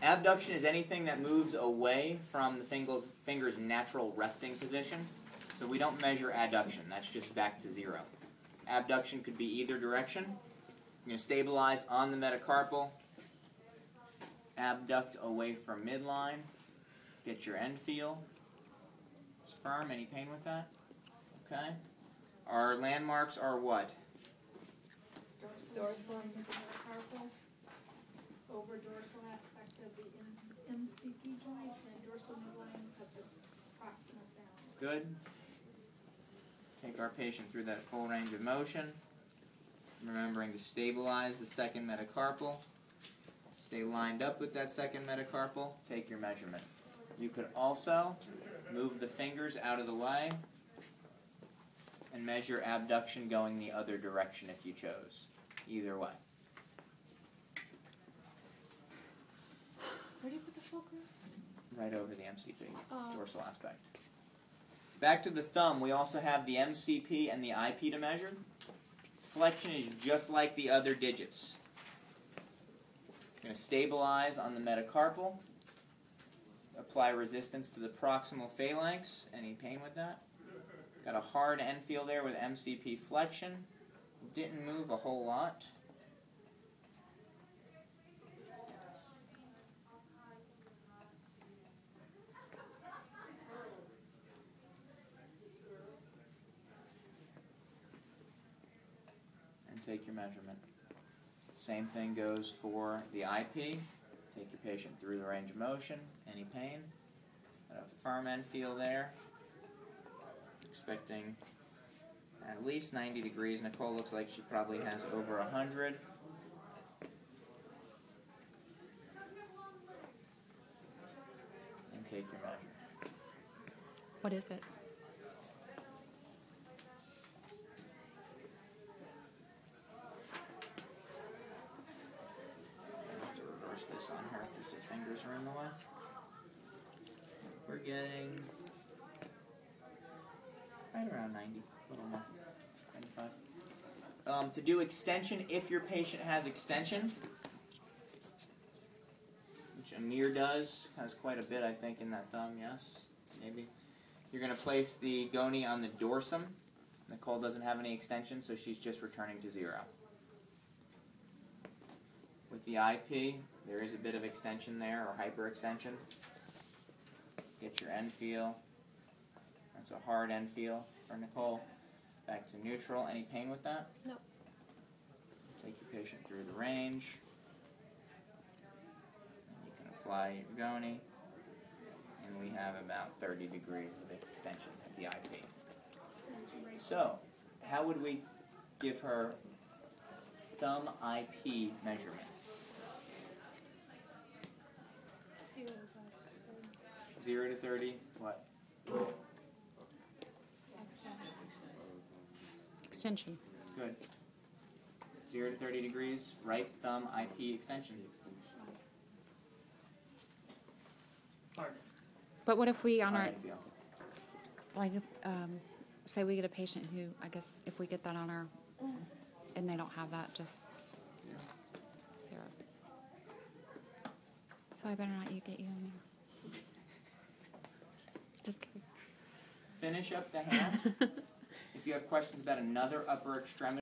Abduction is anything that moves away from the finger's natural resting position. So we don't measure adduction. That's just back to 0. Abduction could be either direction. You're going to stabilize on the metacarpal. Abduct away from midline. Get your end feel. It's firm. Any pain with that? Okay. Our landmarks are what? Dorsal and metacarpal, over dorsal aspect of the MCP joint, and dorsal midline of the proximal phalanx. Good. Take our patient through that full range of motion. Remembering to stabilize the second metacarpal. Stay lined up with that second metacarpal. Take your measurement. You could also move the fingers out of the way and measure abduction going the other direction if you chose. Either way. Where do you put the fulcrum? Right over the MCP, dorsal aspect. Back to the thumb, we also have the MCP and the IP to measure. Flexion is just like the other digits. You're going to stabilize on the metacarpal. Apply resistance to the proximal phalanx. Any pain with that? Got a hard end feel there with MCP flexion. Didn't move a whole lot. And take your measurement. Same thing goes for the IP. Take your patient through the range of motion. Any pain? Got a firm end feel there. Expecting at least 90 degrees. Nicole looks like she probably has over 100. And take your measure. What is it? I have to reverse this on her because the fingers are in the way. We're getting right around 90, a little more, 95. To do extension, if your patient has extension, which Amir does, has quite a bit, I think, in that thumb, yes, maybe. You're going to place the goni on the dorsum. Nicole doesn't have any extension, so she's just returning to 0. With the IP, there is a bit of extension there, or hyperextension. Get your end feel. That's a hard end feel for Nicole. Back to neutral. Any pain with that? No. Take your patient through the range. And you can apply your goni. And we have about 30 degrees of extension at the IP. So, how would we give her thumb IP measurements? 0 to 30, what? Extension. Good. 0 to 30 degrees, right thumb IP extension. But what if we on our, Hard end feel. like, say we get a patient who, I guess, if we get that on our, and they don't have that, just 0. So I better not get you in there. Just kidding. Finish up the hand. If you have questions about another upper extremity,